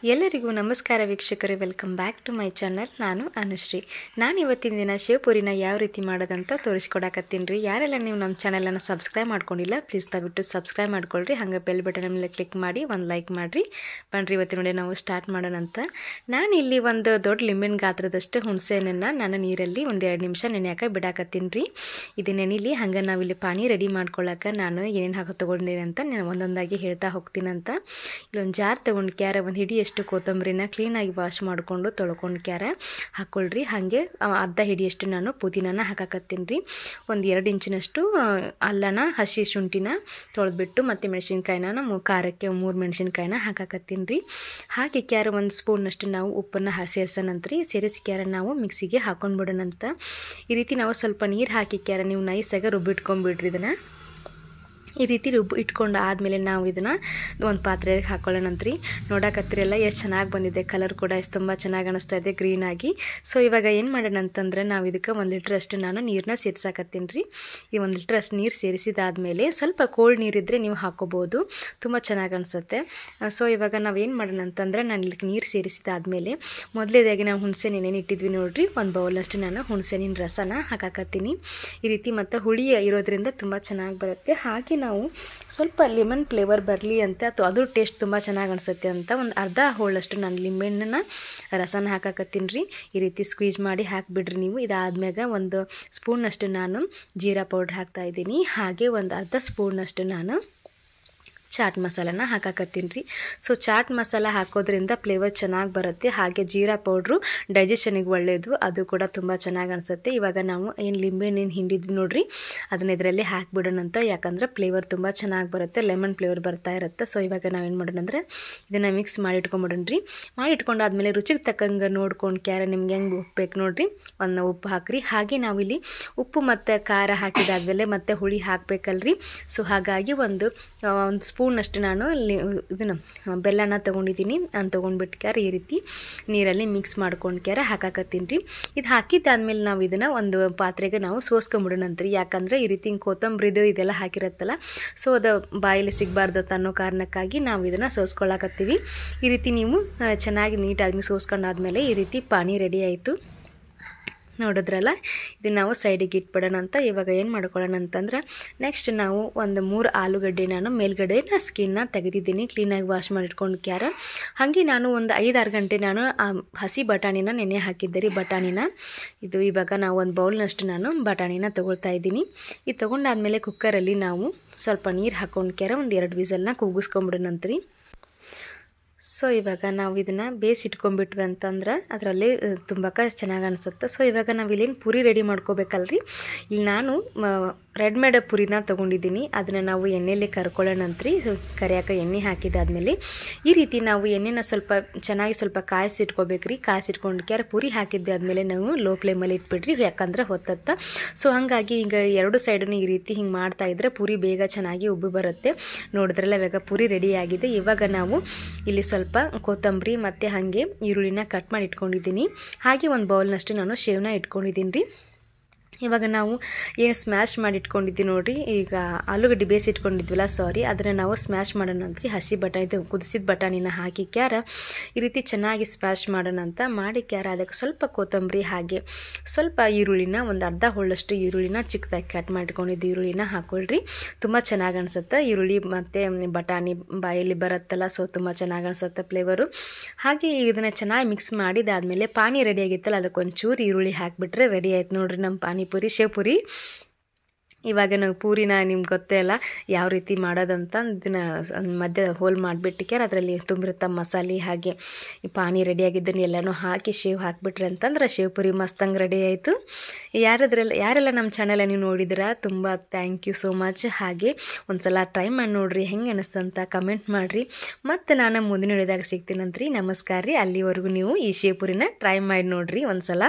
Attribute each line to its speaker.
Speaker 1: ಎಲ್ಲರಿಗೂ ನಮಸ್ಕಾರ ವೀಕ್ಷಕರೇ, welcome back to my channel. ನಾನು ಅನುಶ್ರೀ. ನಾನು ಇವತ್ತಿನ ದಿನ ಶಿವಪುರಿನ ಯಾವ ರೀತಿ ಮಾಡೋದಂತ ತೋರಿಸ್ಕೊಡಕತ್ತೀನಿ ರೀ. ಯಾರೆಲ್ಲ ನೀವು ನಮ್ಮ ಚಾನಲನ್ನು ಸಬ್ಸ್ಕ್ರೈಬ್ ಮಾಡ್ಕೊಂಡಿಲ್ಲ, ಪ್ಲೀಸ್ ದಯವಿಟ್ಟು ಸಬ್ಸ್ಕ್ರೈಬ್ ಮಾಡ್ಕೊಳ್ರಿ. ಹಾಗೆ ಬೆಲ್ ಬಟನ್ ಮೇಲೆ ಕ್ಲಿಕ್ ಮಾಡಿ ಒಂದು ಲೈಕ್ ಮಾಡಿರಿ. ಬನ್ರಿ ಇವತ್ತಿನ ನೋಡಿ ನಾವು ಸ್ಟಾರ್ಟ್ ಮಾಡೋಣಂತ. ನಾನು ಇಲ್ಲಿ ಒಂದು ದೊಡ್ಡ ಲಿಂಬಿನ ಗಾತ್ರದಷ್ಟು ಹುಣಸೆಹಣ್ಣನ್ನು ನಾನು ನೀರಲ್ಲಿ ಒಂದು 2 ನಿಮಿಷ ನೆನೆಯಾಕ ಬಿಡಾಕತ್ತೀನಿ ರೀ. ಇದು ನೆನಿಲಿ. ಹಾಗೆ ನಾವಿಲ್ಲಿ ಪಾನಿ ರೆಡಿ ಮಾಡ್ಕೊಳ್ಳೋಕೆ ನಾನು ಏನೇನು ಹಾಕೋ ತೊಗೊಂಡಿದ್ದೀನಿ ಅಂತ ನಾನು ಒಂದೊಂದಾಗಿ ಹೇಳ್ತಾ ಹೋಗ್ತೀನಂತ. ಇಲ್ಲೊಂದು ಜಾರ್ ತೊಗೊಂಡು ಕ್ಯಾರ ಒಂದು ಹಿಡಿಯಷ್ಟು ಕೊತ್ತಂಬರಿನ ಕ್ಲೀನಾಗಿ ವಾಶ್ ಮಾಡಿಕೊಂಡು ತೊಳ್ಕೊಂಡು ಕ್ಯಾರ ಹಾಕ್ಕೊಳ್ರಿ. ಹಾಗೆ ಅರ್ಧ ಹಿಡಿಯಷ್ಟು ನಾನು ಪುದೀನನ ಹಾಕಾಕತ್ತೀನಿ ರೀ. ಒಂದು 2 ಇಂಚಿನಷ್ಟು ಅಲ್ಲನ ಹಸಿ ಶುಂಠಿನ ತೊಳೆದ್ಬಿಟ್ಟು ಮತ್ತು ಮೆಣಸಿನ್ಕಾಯಿನ ಖಾರಕ್ಕೆ 3 ಮೆಣಸಿನ್ಕಾಯಿನ ಹಾಕಾಕತ್ತೀನಿ ರೀ. ಹಾಗೆ ಕ್ಯಾರ ಒಂದು ಸ್ಪೂನ್ನಷ್ಟು ನಾವು ಉಪ್ಪನ್ನು ಸೇರಿಸೋಣಂತ ರೀ. ಸೇರಿಸಿ ಕ್ಯಾರ ನಾವು ಮಿಕ್ಸಿಗೆ ಹಾಕೊಂಡ್ಬಿಡೋಣಂತ. ಈ ರೀತಿ ನಾವು ಸ್ವಲ್ಪ ನೀರು ಹಾಕಿ ಕ್ಯಾರ ನೀವು ನೈಸಾಗಿ ರುಬ್ಬಿಟ್ಕೊಂಡ್ಬಿಡ್ರಿ. ಇದನ್ನು ಈ ರೀತಿ ಇಟ್ಕೊಂಡು ಆದಮೇಲೆ ನಾವು ಇದನ್ನು ಒಂದು ಪಾತ್ರೆಗೆ ಹಾಕೊಳ್ಳೋಣಂತ್ರಿ. ನೋಡಕತ್ತಿರಲ್ಲ ಎಷ್ಟು ಚೆನ್ನಾಗಿ ಬಂದಿದೆ. ಕಲರ್ ಕೂಡ ಎಷ್ಟು ತುಂಬ ಚೆನ್ನಾಗಿ ಅನಿಸ್ತಾ ಇದೆ ಗ್ರೀನಾಗಿ. ಸೊ ಇವಾಗ ಏನು ಮಾಡೋಣ ಅಂತಂದರೆ ನಾವು ಇದಕ್ಕೆ 1 ಲೀಟ್ರಷ್ಟು ನಾನು ನೀರನ್ನ ಸೇರಿಸಾಕತ್ತೀನಿ ರೀ. ಈ 1 ಲೀಟ್ರಷ್ಟು ನೀರು ಸೇರಿಸಿದಾದಮೇಲೆ ಸ್ವಲ್ಪ ಕೋಲ್ಡ್ ನೀರಿದ್ದರೆ ನೀವು ಹಾಕೋಬೋದು, ತುಂಬ ಚೆನ್ನಾಗಿ ಅನಿಸುತ್ತೆ. ಸೊ ಇವಾಗ ನಾವು ಏನು ಮಾಡೋಣ ಅಂತಂದರೆ ನಾನು ಇಲ್ಲಿ ನೀರು ಸೇರಿಸಿದಾದಮೇಲೆ ಮೊದಲೇದಾಗಿ ನಾವು ಹುಣಸೆಹಣ್ಣು ಇಟ್ಟಿದ್ವಿ ನೋಡಿರಿ, ಒಂದು ಬೌಲಷ್ಟು ನಾನು ಹುಣಸೆಹಣ್ಣಿನ ರಸನ ಹಾಕಾಕತ್ತೀನಿ. ಈ ರೀತಿ ಮತ್ತು ಹುಳಿ ಇರೋದ್ರಿಂದ ತುಂಬ ಚೆನ್ನಾಗಿ ಬರುತ್ತೆ. ಹಾಗೆ ನಾವು ಸ್ವಲ್ಪ ಲೆಮನ್ ಫ್ಲೇವರ್ ಬರಲಿ ಅಂತ ಅದು ಟೇಸ್ಟ್ ತುಂಬ ಚೆನ್ನಾಗಿ ಅನಿಸುತ್ತೆ ಅಂತ ಒಂದು ಅರ್ಧ ಹೋಳಷ್ಟು ನಾನು ಲಿಂಬೆಹಣ್ಣನ್ನ ರಸನ ಹಾಕಾಕತ್ತೀನಿ ರೀ. ಈ ರೀತಿ ಸ್ಕ್ವೀಜ್ ಮಾಡಿ ಹಾಕಿಬಿಡ್ರಿ ನೀವು. ಇದಾದ್ಮ್ಯಾಗ 1 ಸ್ಪೂನ್ನಷ್ಟು ನಾನು ಜೀರಾ ಪೌಡ್ರ್ ಹಾಕ್ತಾಯಿದ್ದೀನಿ. ಹಾಗೆ ಒಂದು ಅರ್ಧ ಸ್ಪೂನ್ನಷ್ಟು ನಾನು ಚಾಟ್ ಮಸಾಲನ ಹಾಕಾಕತ್ತೀನಿ ರೀ. ಸೊ ಚಾಟ್ ಮಸಾಲ ಹಾಕೋದ್ರಿಂದ ಫ್ಲೇವರ್ ಚೆನ್ನಾಗಿ ಬರುತ್ತೆ. ಹಾಗೆ ಜೀರಾ ಪೌಡ್ರು ಡೈಜೆಷನಿಗೆ ಒಳ್ಳೆಯದು, ಅದು ಕೂಡ ತುಂಬ ಚೆನ್ನಾಗಿ ಅನಿಸುತ್ತೆ. ಇವಾಗ ನಾವು ಏನು ಲಿಂಬೆಹಣ್ಣು ಹಿಂಡಿದ್ವಿ ನೋಡಿರಿ, ಅದನ್ನ ಇದರಲ್ಲಿ ಹಾಕಿಬಿಡೋಣಂತ. ಯಾಕಂದರೆ ಫ್ಲೇವರ್ ತುಂಬ ಚೆನ್ನಾಗಿ ಬರುತ್ತೆ, ಲೆಮನ್ ಫ್ಲೇವರ್ ಬರ್ತಾ ಇರುತ್ತೆ. ಸೊ ಇವಾಗ ನಾವೇನು ಮಾಡೋಣ ಅಂದರೆ ಇದನ್ನು ಮಿಕ್ಸ್ ಮಾಡಿ ಇಟ್ಕೊಂಬಿಡೋಣ ರೀ. ಮಾಡಿ ಇಟ್ಕೊಂಡಾದ್ಮೇಲೆ ರುಚಿಗೆ ತಕ್ಕಂಗೆ ನೋಡ್ಕೊಂಡು ಕ್ಯಾರ ನಿಮ್ಗೆ ಹೆಂಗೆ ಉಪ್ಪು ಬೇಕು ನೋಡಿರಿ, ಒಂದು ಉಪ್ಪು ಹಾಕಿರಿ. ಹಾಗೆ ನಾವಿಲ್ಲಿ ಉಪ್ಪು ಮತ್ತು ಖಾರ ಹಾಕಿದಾದ್ಮೇಲೆ ಮತ್ತು ಹುಳಿ ಹಾಕಬೇಕಲ್ರಿ. ಸೊ ಹಾಗಾಗಿ ಒಂದು ಸ್ಪೂನಷ್ಟು ನಾನು ಇದನ್ನು ಬೆಲ್ಲನ ತೊಗೊಂಡಿದ್ದೀನಿ. ನಾನು ತೊಗೊಂಡ್ಬಿಟ್ಟು ಕ್ಯಾರ ಈ ರೀತಿ ನೀರಲ್ಲಿ ಮಿಕ್ಸ್ ಮಾಡ್ಕೊಂಡು ಕ್ಯಾರ ಹಾಕಾಕತ್ತೀನಿ ರೀ. ಇದು ಹಾಕಿದ್ದಾದ್ಮೇಲೆ ನಾವು ಇದನ್ನು ಒಂದು ಪಾತ್ರೆಗೆ ನಾವು ಸೋಸ್ಕೊಂಬಿಡೋಣಂತ್ರಿ. ಯಾಕಂದರೆ ಈ ರೀತಿ ಕೊತ್ತಂಬರಿದು ಇದೆಲ್ಲ ಹಾಕಿರತ್ತಲ್ಲ, ಸೊ ಅದು ಬಾಯಲ್ಲಿ ಸಿಗಬಾರ್ದು ಅನ್ನೋ ಕಾರಣಕ್ಕಾಗಿ ನಾವು ಇದನ್ನು ಸೋಸ್ಕೊಳ್ಳಾಕತ್ತೀವಿ. ಈ ರೀತಿ ನೀವು ಚೆನ್ನಾಗಿ ನೀಟಾಗಿ ಸೋಸ್ಕೊಂಡಾದ್ಮೇಲೆ ಈ ರೀತಿ ಪಾನಿ ರೆಡಿ ಆಯಿತು. ನೋಡಿದ್ರಲ್ಲ, ಇದನ್ನು ನಾವು ಸೈಡಿಗೆ ಇಟ್ಬಿಡೋಣ ಅಂತ. ಇವಾಗ ಏನು ಮಾಡ್ಕೊಳ್ಳೋಣ ಅಂತಂದ್ರೆ ನೆಕ್ಸ್ಟ್ ನಾವು ಒಂದು 3 ಆಲೂಗಡ್ಡೆ ನಾನು ಮೇಲ್ಗಡೆನ ಸ್ಕಿನ್ನ ತೆಗೆದಿದ್ದೀನಿ, ಕ್ಲೀನಾಗಿ ವಾಶ್ ಮಾಡಿಟ್ಕೊಂಡು ಕ್ಯಾರ. ಹಾಗೆ ನಾನು ಒಂದು 5-6 ಗಂಟೆ ನಾನು ಹಸಿ ಬಟಾಣಿನ ನೆನೆ ಹಾಕಿದ್ದೆ ರೀ. ಬಟಾಣಿನ ಇದು ಇವಾಗ ನಾವು ಒಂದು ಬೌಲ್ನಷ್ಟು ನಾನು ಬಟಾಣಿನ ತೊಗೊಳ್ತಾ ಇದ್ದೀನಿ. ಇದು ತೊಗೊಂಡಾದ್ಮೇಲೆ ಕುಕ್ಕರಲ್ಲಿ ನಾವು ಸ್ವಲ್ಪ ನೀರು ಹಾಕ್ಕೊಂಡು ಕ್ಯಾರ ಒಂದು 2 ವಿಸಲ್ನ ಕೂಗಿಸ್ಕೊಂಬಿಡೋಣಂತ್ರಿ. ಸೊ ಇವಾಗ ನಾವು ಇದನ್ನು ಬೇಯಿಸಿಟ್ಕೊಂಡ್ಬಿಟ್ವಿ ಅಂತಂದ್ರೆ ಅದರಲ್ಲಿ ತುಂಬಾಕ ಚೆನ್ನಾಗಿ ಅನಿಸುತ್ತೆ. ಸೊ ಇವಾಗ ನಾವು ಇಲ್ಲೇನು ಪುರಿ ರೆಡಿ ಮಾಡ್ಕೋಬೇಕಲ್ರಿ. ಇಲ್ಲಿ ನಾನು ರೆಡಿಮೇಡ್ ಪುರಿನ ತೊಗೊಂಡಿದ್ದೀನಿ. ಅದನ್ನು ನಾವು ಎಣ್ಣೆಯಲ್ಲಿ ಕರ್ಕೊಳ್ಳೋಣಂತ್ರಿ. ಸೊ ಕರಿಯಾಕ ಎಣ್ಣೆ ಹಾಕಿದಾದ್ಮೇಲೆ ಈ ರೀತಿ ನಾವು ಎಣ್ಣೆನ ಸ್ವಲ್ಪ ಕಾಯಿಸಿಟ್ಕೋಬೇಕ್ರಿ. ಕಾಯಿಸಿಟ್ಕೊಂಡು ಕ್ಯಾರ ಪುರಿ ಹಾಕಿದ್ವಿ ಆದಮೇಲೆ ನಾವು ಲೋ ಫ್ಲೇಮಲ್ಲಿ ಇಟ್ಬಿಡ್ರಿ, ಯಾಕಂದ್ರೆ ಹೊತ್ತತ್ತ. ಸೊ ಹಾಗಾಗಿ ಈಗ 2 ಸೈಡನ್ನು ಈ ರೀತಿ ಹಿಂಗೆ ಮಾಡ್ತಾಯಿದ್ರೆ ಪುರಿ ಬೇಗ ಚೆನ್ನಾಗಿ ಉಬ್ಬಿ ಬರುತ್ತೆ. ನೋಡಿದ್ರಲ್ಲ, ಇವಾಗ ಪುರಿ ರೆಡಿ ಆಗಿದೆ. ಇವಾಗ ನಾವು ಇಲ್ಲಿ ಸ್ವಲ್ಪ ಕೊತ್ತಂಬರಿ ಮತ್ತು ಹಾಗೆ ಈರುಳ್ಳಿನ ಕಟ್ ಮಾಡಿ ಇಟ್ಕೊಂಡಿದ್ದೀನಿ. ಹಾಗೆ ಒಂದು ಬೌಲ್ನಷ್ಟು ನಾನು ಶೇವನ ಇಟ್ಕೊಂಡಿದ್ದೀನಿ ರೀ. ಇವಾಗ ನಾವು ಏನು ಸ್ಮ್ಯಾಶ್ ಮಾಡಿ ಇಟ್ಕೊಂಡಿದ್ದೀವಿ ನೋಡಿರಿ, ಈಗ ಆಲೂಗಡ್ಡೆ ಬೇಯಿಸಿಟ್ಕೊಂಡಿದ್ವಲ್ಲ, ಅದನ್ನು ನಾವು ಸ್ಮ್ಯಾಶ್ ಮಾಡೋಣ ಅಂತ್ರಿ. ಹಸಿ ಬಟಾಣಿ ಕುದಿಸಿದ ಬಟಾಣಿನ ಹಾಕಿ ಕ್ಯಾರ ಈ ರೀತಿ ಚೆನ್ನಾಗಿ ಸ್ಮ್ಯಾಶ್ ಮಾಡೋಣ ಅಂತ ಮಾಡಿ ಕ್ಯಾರ ಅದಕ್ಕೆ ಸ್ವಲ್ಪ ಕೊತ್ತಂಬರಿ ಹಾಗೆ ಸ್ವಲ್ಪ ಈರುಳ್ಳಿನ ಒಂದು ಅರ್ಧ ಹೋಳಷ್ಟು ಈರುಳ್ಳಿನ ಚಿಕ್ಕದಾಗಿ ಕಟ್ ಮಾಡಿಟ್ಕೊಂಡಿದ್ದು ಈರುಳ್ಳಿನ ಹಾಕ್ಕೊಳ್ರಿ. ತುಂಬ ಚೆನ್ನಾಗಿ ಅನಿಸುತ್ತೆ. ಈರುಳ್ಳಿ ಮತ್ತು ಬಟಾಣಿ ಬಾಯಲ್ಲಿ ಬರುತ್ತಲ್ಲ, ಸೊ ತುಂಬ ಚೆನ್ನಾಗಿ ಅನಿಸುತ್ತೆ ಫ್ಲೇವರು. ಹಾಗೆ ಇದನ್ನು ಚೆನ್ನಾಗಿ ಮಿಕ್ಸ್ ಮಾಡಿದಾದ್ಮೇಲೆ ಪಾನಿ ರೆಡಿ ಆಗಿತ್ತಲ್ಲ, ಅದಕ್ಕೊಂಚೂರು ಈರುಳ್ಳಿ ಹಾಕಿಬಿಟ್ರೆ ರೆಡಿ ಆಯ್ತು ನೋಡಿರಿ ನಮ್ಮ ಪಾನಿಪುರಿ, ಶೇವ್ಪುರಿ. ಇವಾಗ ನಾವು ಪೂರಿನ ನಿಮ್ಗೆ ಗೊತ್ತೇ ಅಲ್ಲ ಯಾವ ರೀತಿ ಮಾಡೋದಂತ. ಇದನ್ನು ಮಧ್ಯ ಹೋಲ್ ಮಾಡಿಬಿಟ್ಟು ಕ್ಯಾರ ಅದರಲ್ಲಿ ತುಂಬಿರುತ್ತ ಮಸಾಲೆ ಹಾಗೆ ಈ ಪಾನಿ ರೆಡಿಯಾಗಿದ್ದನ್ನು ಎಲ್ಲನೂ ಹಾಕಿ ಶೇವ್ ಹಾಕಿಬಿಟ್ರೆ ಅಂತಂದ್ರೆ ಶೇವ್ಪುರಿ ಮಸ್ತಂಗೆ ರೆಡಿ ಆಯಿತು. ಯಾರೆಲ್ಲ ನಮ್ಮ ಚಾನಲ್ ನೀವು ನೋಡಿದಿರ ತುಂಬ ಥ್ಯಾಂಕ್ ಯು ಸೋ ಮಚ್. ಹಾಗೆ ಒಂದು ಸಲ ಟ್ರೈ ಮಾಡಿ ನೋಡಿರಿ, ಹೆಂಗೆ ಅನಿಸ್ತಂತ ಕಮೆಂಟ್ ಮಾಡಿರಿ. ಮತ್ತು ನಾನು ಮುಂದಿನ ವಿಡಿಯೋದಾಗ ಸಿಗ್ತೀನಂತ್ರಿ. ನಮಸ್ಕಾರ ರೀ. ಅಲ್ಲಿವರೆಗೂ ನೀವು ಈ ಶೇವ್ಪುರಿನ ಟ್ರೈ ಮಾಡಿ ನೋಡಿರಿ ಒಂದು ಸಲ.